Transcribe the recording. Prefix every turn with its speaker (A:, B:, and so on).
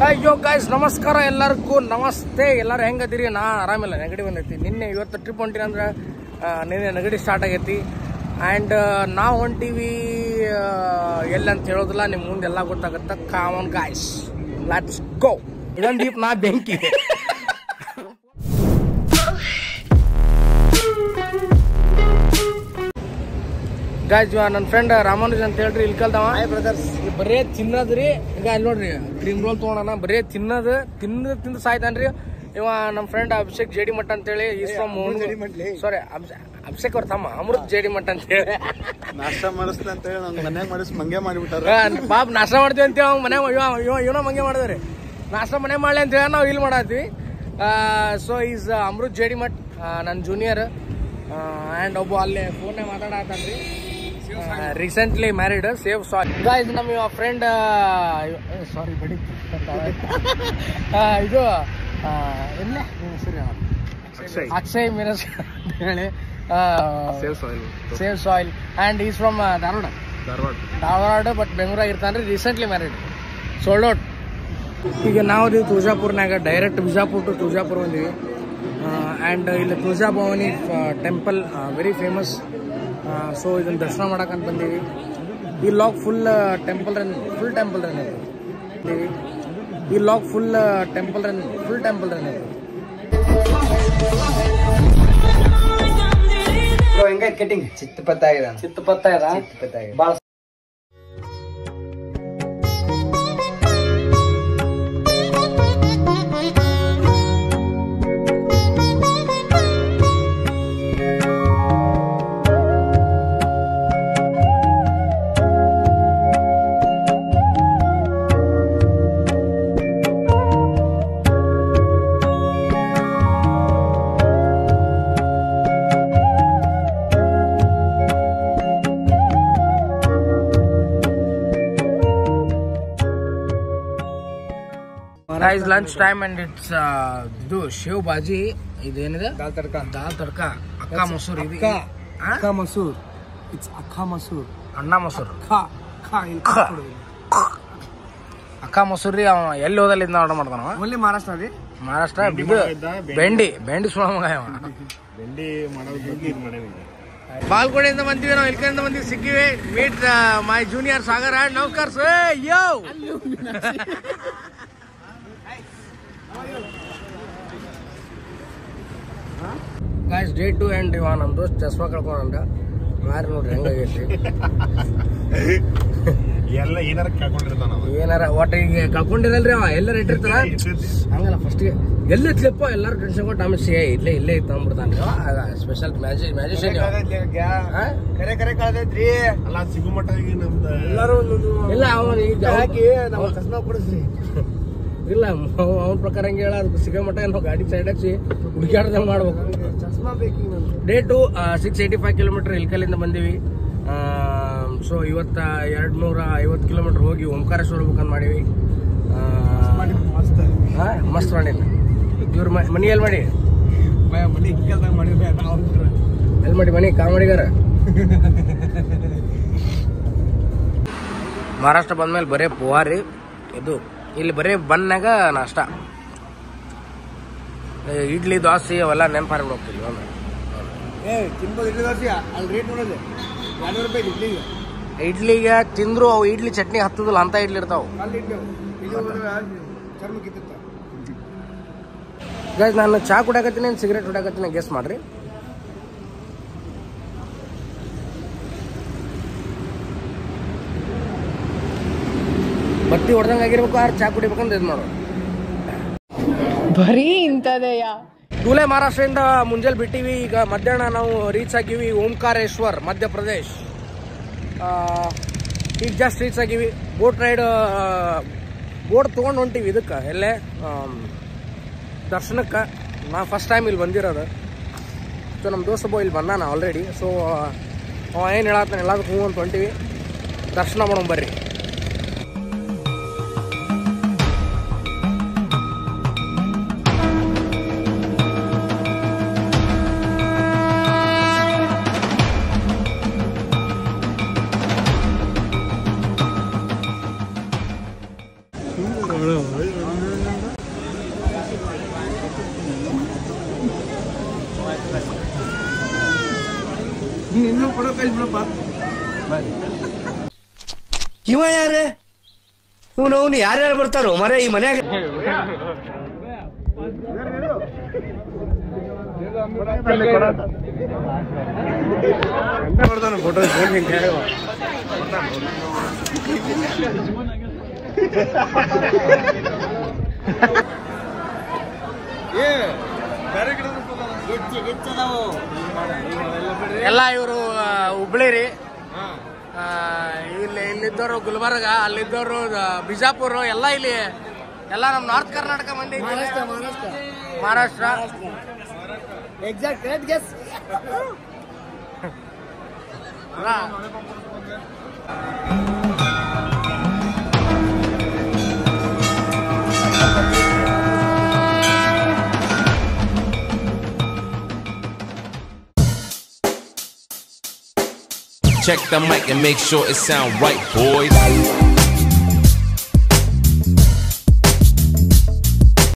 A: ಅಯ್ಯೋ ಗಾಯ್ಸ್ ನಮಸ್ಕಾರ ಎಲ್ಲರಿಗೂ ನಮಸ್ತೆ. ಎಲ್ಲರೂ ಹೆಂಗದಿರಿ? ನಾ ಆರಾಮಿಲ್ಲ, ನೆಗಡಿ ಬಂದೈತಿ. ನಿನ್ನೆ ಇವತ್ತು ಟ್ರಿಪ್ ಹೊಂಟಿನಿ ಅಂದ್ರೆ ನಿನ್ನೆ ನೆಗಡಿ ಸ್ಟಾರ್ಟ್ ಆಗೈತಿ. ಆ್ಯಂಡ್ ನಾವು ಹೊಂಟೀವಿ ಎಲ್ಲಿ ಅಂತ ಹೇಳೋದಿಲ್ಲ, ನಿಮ್ಮ ಮುಂದೆ ಎಲ್ಲ ಗೊತ್ತಾಗುತ್ತೆ. Common guys, let's go. ಇದೊಂದು ದೀಪ್ ನಾ ಬೆಂಕಿ. ಗಾಯ್ಸ್ ನನ್ನ ಫ್ರೆಂಡ್ ರಾಮಾನುಜ್ ಅಂತ ಹೇಳ್ರಿ, ಇಲ್ಲಿ ಕಲ್ದವ ಬ್ರದರ್ಸ್. ಬರೇ ತಿನ್ನದ್ರಿ. ಈಗ ಅಲ್ಲಿ ನೋಡ್ರಿ ಕ್ರೀಮ್ ರೋಲ್ ತೊಗೊಳೋಣ, ಬರೇ ತಿಂದು ಸಾಯ್ತಾನ್ರಿ ಇವ. ನಮ್ಮ ಫ್ರೆಂಡ್ ಅಭಿಷೇಕ್ ಜೇಡಿ ಮಠ ಅಂತೇಳಿ, ಸಾರಿ ಅಭಿಷೇಕ್ ಅವ್ರ ತಮ್ಮ ಅಮೃತ್ ಜೇಡಿ ಮಠ ಅಂತ ಹೇಳಿ
B: ನಾಷ್ಟ ಮಾಡಿಸ್ತಾ ಅಂತ ಹೇಳಿ ನಂಗೆ ಮನ್ಯಾಗ ಮಾಡಿಸ್ ಮಂಗೆ ಮಾಡಿಬಿಟ್ಟಾರ.
A: ಪಾಪ ನಾಷ್ಟ ಮಾಡ್ತೀವಿ ಅಂತೇಳಿ ಅವ್ನು ಮನೆ ಏನೋ ಮಂಗೆ ಮಾಡಿದ್ರಿ. ನಾಷ್ಟ ಮನೆ ಮಾಡ್ಲಿ ಅಂತ ಹೇಳಿ ನಾವು ಇಲ್ಲಿ ಮಾಡತ್ತೀವಿ. ಸೊ ಈಸ್ ಅಮೃತ್ ಜೇಡಿ ಮಠ್, ನನ್ನ ಜೂನಿಯರ್. ಆ್ಯಂಡ್ ಒಬ್ಬ ಅಲ್ಲೇ ಫೋನ್ನೇ ಮಾತಾಡತ್ತಾನ್ರಿ, recently married. Save sorry guys. ನಮ್ಮ ಇವ ಫ್ರೆಂಡ್ ಸಾರಿ ಬಡಿ ಇದು ಎಲ್ಲ ಅಕ್ಷಯ್ ಮಿರಸ್ ಅಂತ ಹೇಳಿ, save soil. And is from Dharwad but ಬೆಂಗಳೂರಾಗ ಇರ್ತಾನ್ರಿ. Recently married, sold out. ಈಗ ನಾವು ತುಳಜಾಪುರ್ನಾಗ ಡೈರೆಕ್ಟ್ ಬಿಜಾಪುರ್ ಟು ತುಳಜಾಪುರ್ ಬಂದೀವಿ. ಆ್ಯಂಡ್ ಇಲ್ಲಿ Tulja Bhavani temple very famous. So ಇದನ್ನು ದರ್ಶನ ಮಾಡಕ್ಕಂತ ಬಂದೀವಿ. ಈ ಲಾಗ್ ಫುಲ್ ಟೆಂಪಲ್ ರನ್ ಇದ್ದೀವಿ. ಈ ಲಾಗ್ ಫುಲ್ ಟೆಂಪಲ್ ರನ್
C: ಹೆಂಗ ಕಟಿಂಗ್ ಚಿತ್ತಪತ್ತ ಭಾಳ
A: Guys, lunch time and it's ಇದು ಶೇವ್ ಬಾಜಿ. ಇದೇನಿದೆ? ದಾಲ್ ತಡ್ಕ ಅಕ್ಕ ಮೊಸೂರು. ಅಕ್ಕ ಮೊಸೂರು, ಇಟ್ಸ್ ಅಕ್ಕ ಮೊಸೂರು, ಅಣ್ಣ ಮೊಸೂರು, ಅಕ್ಕ ಮೊಸೂರಿ. ಅವ ಎಲ್ಲಿ ಹೋದಲ್ಲಿ ಇದನ್ನ ಆರ್ಡರ್ ಮಾಡ್ತಾನ?
C: ಓನ್ಲಿ ಮಹಾರಾಷ್ಟ್ರ ರೀ.
A: ಮಹಾರಾಷ್ಟ್ರ. ಬೆಂಡಿ ಸುಳ ಮಗ ಇವ. ಬಾಲ್ಕೋಡಿಯಿಂದ ಬಂದಿವಿ ನಾವು, ಇಲ್ಕಂದ ಬಂದಿವಿ, ಸಿಕ್ಕಿವಿ. Meet my junior Sagar and ನೌಕರ್ಸ್. ಯೋ ಗಾಯ್ಸ್, ಡೇ 2 ಆ್ಯಂಡ್ ಇವ ನಮ್ಮ ದೋಸ್ತ್ ಚಸ್ಮಾ ಕಳ್ಕೊಂಡ ಮಾರಿ ನೋಡ್ರಿ ಹೆಂಗಾಗೈತಿ. ಏನಾರ ಒಟ್ಟ ಈಗ ಕಳ್ಕೊಂಡಿರಲ್ರಿ ಅವ, ಎಲ್ಲಾರ ಇಟ್ಟಿರ್ತಾರ ಹಂಗಲ್ಲ. ಫಸ್ಟ್ಗೆ ಎಲ್ಲಿ ಇತ್ಲಪ್ಪ ಎಲ್ಲಾರು ಟೆನ್ಷನ್ ಕೊಟ್ಟು ಆಮೇಲೆ ಇಲ್ಲೇ ಇತ್ತು ಅಂದ್ಬಿಡ್ತಾನ್ರಿ ಅವ. ಸ್ಪೆಷಲ್ ಮ್ಯಾಜಿಷಿಯನ್ ಇಲ್ಲ. ಅವನು ಈಗ ಚಸ್ಮಾ ಕೊಡಿಸ್ರಿ ಇಲ್ಲ, ಅವನ ಪ್ರಕಾರ ಹಂಗೆ ಹೇಳ. ಅದಕ್ಕೆ ಸಿಗೋ ಮಟ್ಟ ನಾವು ಗಾಡಿ ಸೈಡ್ ಹಚ್ಚಿ ಹುಡುಕಾಡ್ದಂಗೆ ಮಾಡ್ಬೇಕು. ಡೇ 2 685 ಕಿಲೋಮೀಟರ್ ಇಲ್ಕಲ್ಲಿಂದ ಬಂದೀವಿ. ಸೊ ಇವತ್ತು 250 ಕಿಲೋಮೀಟರ್ ಹೋಗಿ ಓಂಕಾರೇಶ್ವರ ಹೋಗ್ಬೇಕಂತ ಮಾಡೀವಿ. ಮಸ್ತ್ ಮಾಡಿಲ್ಲ ಇವ್ರ ಮನಿ. ಎಲ್ಲಿ ಮಾಡಿ ಮನಿ ಕಾಮಡಿಗಾರ. ಮಹಾರಾಷ್ಟ್ರ ಬಂದ್ಮೇಲೆ ಬರೇ ಪೋಹಾರಿ ಇದು. ಇಲ್ಲಿ ಬರೀ ಬನ್ನಾಗ ನಾಷ್ಟ, ಇಡ್ಲಿ ದೋಸೆ ಅವೆಲ್ಲ ನೆನಪಾರಿ ಹೋಗ್ತೀವಿ. ಇಡ್ಲಿಗೆ ತಿಂದ್ರು ಅವು ಇಡ್ಲಿ ಚಟ್ನಿ ಹತ್ತದಿಲ್ಲ ಅಂತ ಇಡ್ಲಿ ಇರ್ತಾವ. ಗೈಸ್, ನಾನು ಚಾ ಕುಡಿಯಾಕತ್ತೀನಿ, ಸಿಗರೇಟ್ ಹೊಡ್ಯಾಕತ್ತೀನಿ, ಗೆಸ್ ಮಾಡ್ರಿ. ಬತ್ತಿ ಹೊಡೆದಂಗೆ ಆಗಿರ್ಬೇಕು, ಆರು ಚಾ ಕುಡಿಬೇಕಂತ ಇದು ಮಾಡು.
D: ಬರೀ ಇಂಥದೆಯ.
A: ಧೂಲೆ ಮಹಾರಾಷ್ಟ್ರದಿಂದ ಮುಂಜಾನೆ ಬಿಟ್ಟಿವಿ. ಈಗ ಮಧ್ಯಾಹ್ನ ನಾವು ರೀಚ್ ಆಗಿವಿ ಓಂಕಾರೇಶ್ವರ್, ಮಧ್ಯಪ್ರದೇಶ್. ಈಗ ಜಸ್ಟ್ ರೀಚ್ ಆಗಿವಿ. ಬೋಟ್ ತೊಗೊಂಡು ಹೊಂಟಿವಿ ಇದಕ್ಕೆ, ಎಲ್ಲೇ ದರ್ಶನಕ್ಕೆ. ನಾ ಫಸ್ಟ್ ಟೈಮ್ ಇಲ್ಲಿ ಬಂದಿರೋದು. ಸೊ ನಮ್ಮ ದೋಸ್ತ ಇಲ್ಲಿ ಬಂದಾನ ಆಲ್ರೆಡಿ. ಸೊ ಅವ ಏನು ಹೇಳತ್ತಾನೆ ಎಲ್ಲದಕ್ಕೆ ಹ್ಞೂ ಅಂತ ಹೊಂಟಿವಿ. ದರ್ಶನ ಮಾಡೋಣ ಬರ್ರಿ.
B: ಇನ್ನೂ ಕೊಡೋ ಕಳ್ಸ್ಬಿಡಪ್ಪ.
C: ಇವ ಯಾರೇ ಇವನು ಯಾರ್ಯಾರು ಬರ್ತಾರೋ ಮರ ಈ ಮನ್ಯಾಗ?
B: ಫೋಟೋ
A: ಎಲ್ಲ ಇವರು ಹುಬ್ಳಿ ರೀ. ಇಲ್ಲಿದ್ದವರು ಗುಲ್ಬರ್ಗ, ಅಲ್ಲಿದ್ದವರು ಬಿಜಾಪುರ, ಎಲ್ಲ ಇಲ್ಲಿ ಎಲ್ಲ ನಮ್ಮ ನಾರ್ತ್ ಕರ್ನಾಟಕ ಮಂದಿ. Maharashtra exact correct guess.
D: Check the mic and make sure it sound right, boys.